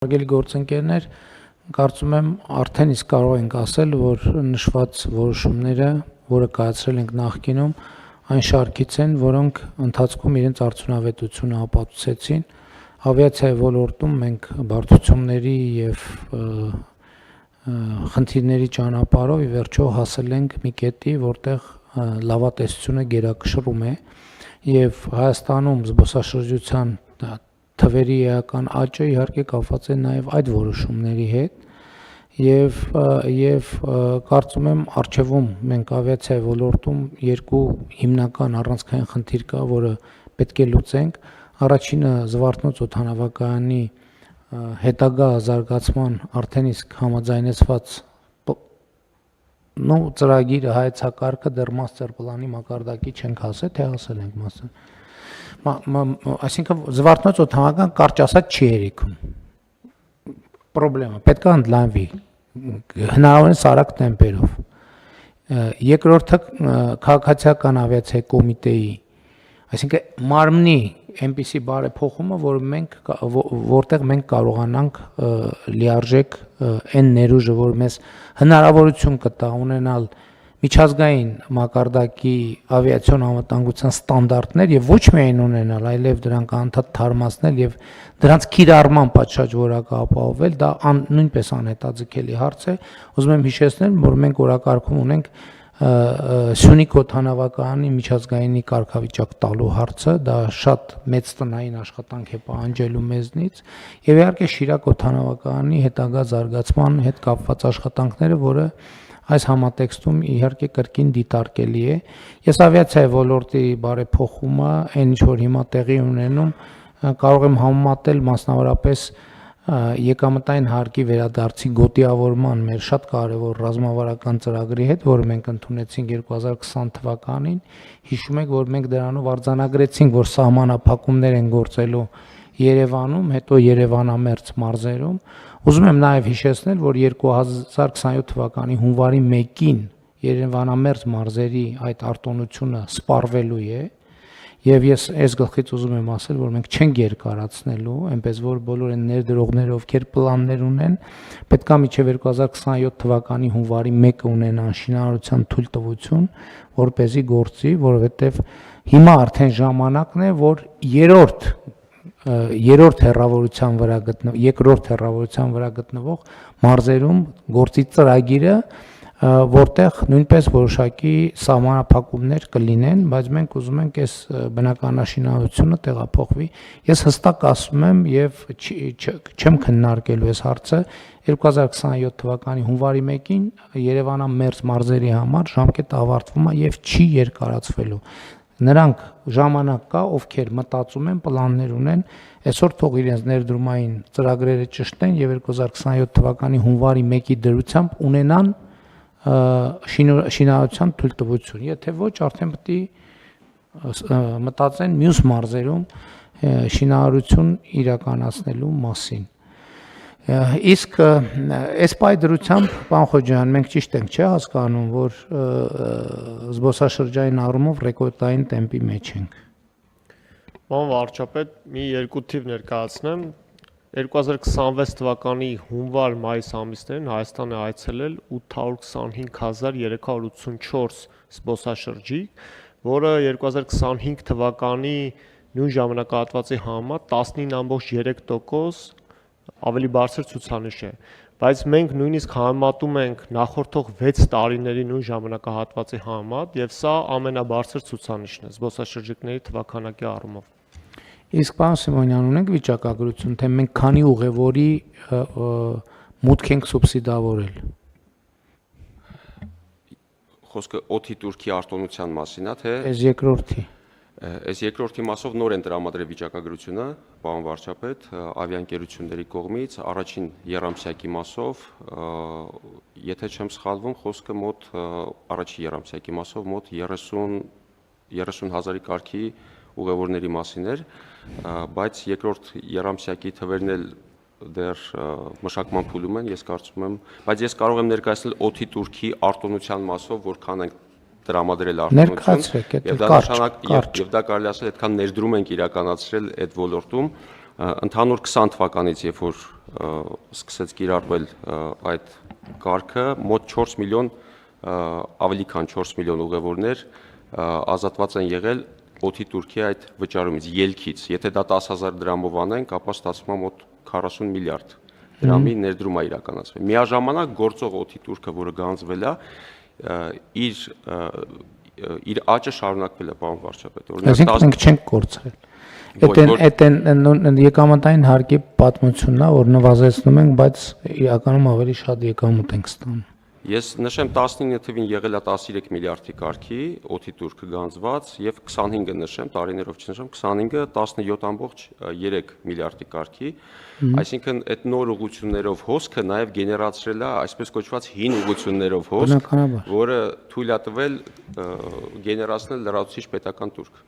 Հարգելի գործընկերներ, կարծում եմ արդեն իսկ կարող ենք ասել, որ նշված որոշումները, որը կայացրել ենք նախկինում, այն շարքից են, որոնք ընթացքում իրենց արդյունավետությունը ապացուցեցին։ Ավիացիայի ոլորտում մենք բարդությունների եւ խնդիրների ճանապարհով ի վերջո հասել ենք մի կետի, որտեղ լավատեսությունը գերակշռում է եւ Հայաստանում զբոսաշրջության թվերի էական աճը իհարկե կապված է նաև այդ որոշումների հետ եւ կարծում եմ արժևում մենք ավիացիայի ոլորտում երկու հիմնական առանցքային խնդիր կա, որը պետք է լուծենք։ Առաջինը զվարթնոց օդանավակայանի հետագա զարգացման արդեն իսկ համաձայնեցված ծրագիրը հայեցակարգը դեռ master plan-ի մակարդակի չենք հասել, թե հասել ենք մասը։ Այսինքն զվարթնոց օդանավական կարճ ասած չի երիքում։ Պրոբլեմը պետք է ընդլայնվի հնարավորինս արագ տեմպերով։ Երկրորդը քաղաքացիական ավիացիայի կոմիտեի, այսինքն մարմնի այնպիսի բարեփոխումը, որտեղ մենք կարողանանք լիարժեք այն ներուժը, որ մեզ հնարավորություն կտա ունենալ միջազգային մակարդակի ավիացիոն անվտանգության ստանդարտներ եւ ոչ միայն ունենալ, այլև դրանք անդադ թարմացնել եւ դրանց կիրառման պատշաճ որակը ապահովել, դա նույնպես անհետաձգելի հարց է։ Ուզում եմ հիշեցնել, որ մենք օրակարգում ունենք Սյունիք օդանավակայանի միջազգայինի կարգավիճակ տալու հարցը, դա շատ մեծ տնային աշխատանք է պահանջելու մեզնից, եւ իհարկե Շիրակ օդանավակայանի հետագա զարգացման հետ կապված աշխատանքները, որը այս համատեքստում իհարկե կրկին դիտարկելի է։ Ես ավիացիայի ոլորտի բարեփոխումը, այն ինչ որ հիմա տեղի ունենում, կարող եմ համեմատել մասնավորապես եկամտային հարկի վերադարձի գոտիավորման մեր շատ կարևոր ռազմավարական ծրագրի հետ, որը մենք ընդունեցինք 2020 թվականին, հիշում եք, որ մենք դրանով արձանագրեցինք, որ սահմանափակումներ են գործելու Երևանում, հետո Երևանամերձ մարզերում։ Ուզում եմ նաև հիշեցնել, որ 2027 թվականի հունվարի 1-ին Երևանամերձ մարզերի այդ արտոնությունը սպառվելու է, եւ ես այս գլխից ուզում եմ ասել, որ մենք չենք երկարացնելու, այնպես որ բոլոր այն ներդրողները, ովքեր պլաններ ունեն, պետքա միջև 2027 թվականի հունվարի 1-ը ունենան շինարարության թույլտվություն, որպեսզի գործի, որովհետեւ հիմա արդեն ժամանակն է, որ երկրորդ հեռավորության վրա գտնվող մարզերում գործի ծրագիրը, որտեղ նույնպես որոշակի սահմանափակումներ կլինեն, բայց մենք ուզում ենք այս բնականաշինարարությունը տեղափոխվի։ Ես հստակ ասում եմ եւ չեմ քննարկելու այս հարցը 2027 թվականի հունվարի 1-ին Երևանամերձ մարզերի համար ժամկետը ավարտվում է եւ չի երկարացվելու։ Նրանք ժամանակ կա, ովքեր մտածում են, պլաններ ունեն, այսօր թող իրենց ներդրումային ծրագրերը ճշտեն եւ 2027 թվականի հունվարի 1-ի դրությամբ ունենան շինարարության թույլտվություն, եթե ոչ արդեն պետք է մտածեն մյուս մարզերում շինարարություն իրականացնելու մասին։ Իսկ այս պայդրությամբ, պարոն Խոջյան, մենք ճիշտ ենք չէ հասկանում, որ զբոսաշրջային առումով ռեկորդային տեմպի մեջ ենք։ Պարոն վարչապետ, մի երկու թիվ ներկայացնեմ։ 2026 թվականի հունվար-մայիս ամիսներին Հայաստան է այցելել 825,384 զբոսաշրջիկ, որը 2025 թվականի նույն ժամանակահատվածի համեմատ 19.3% ավելի բարձր ցուցանիշ է, բայց մենք նույնիսկ համեմատում ենք նախորդող 6 տարիների նույն ժամանակահատվածի համեմատ, եւ սա ամենաբարձր ցուցանիշն է զբոսաշրջիկների թվաքանակի առումով։ Իսկ պարոն Սիմոնյան, ունենք վիճակագրություն, թե մենք քանի ուղևորի մուտք ենք սուբսիդավորել։ Խոսքը օդի Թուրքի արտոնության մասին է, թե այս երկրորդի։ Այս երկրորդի մասով նոր են տրամադրել վիճակագրությունը, պարոն վարչապետ, ավիաընկերությունների կողմից, առաջին եռամսյակի մասով, եթե չեմ սխալվում, խոսքը մոտ առաջին եռամսյակի մասով մոտ 30,000-ի կարգի ուղևորների մասին էր, բայց երկրորդ եռամսյակի թվերն էլ դեռ մշակման փուլում են, ես կարծում եմ, բայց ես կարող եմ ներկայացնել օդի Թուրքի արտոնության մասով, որքան ենք տրամադրել արտոնություն, եւ դա կարելի ասել այդքան ներդրում ենք իրականացրել այդ ոլորտում, Ընդհանուր 20 թվականից, երբ որ սկսեց կիրառվել այդ կարգը, մոտ 4 միլիոն ավելի քան 4 միլիոն ուղևորներ ազատված են եղել օդի Թուրքիա այդ վճարումից, ելքից։ Եթե դա 10,000 դրամով անենք, ապա ստացվում է մոտ 40 միլիարդ դրամի ներդրում է իրականացվել։ Միաժամանակ գործող օդի Թուրքը, որը գանձվել է, իր աճը շարունակվել է, պարոն վարչապետ։ Այսինքն մենք չենք կորցրել։ Այդ եկամտային հարկի պատմությունն է, որ նվազեցնում ենք, բայց իրականում ավելի շատ եկամուտ ենք ստանում։ Ես նշեմ 19 թվին եղել է 13 միլիարդի կարգի օդի Թուրքը գանձված եւ 25-ը նշեմ, տարիներով չնշեմ, 25-ը 17.3 միլիարդի կարգի, այսինքն այդ նոր ուղղություններով հոսքը նաեւ գեներացրել է այսպես կոչված հին ուղղություններով հոսք, որը թույլ է տվել գեներացնել լրացուցիչ պետական Թուրք։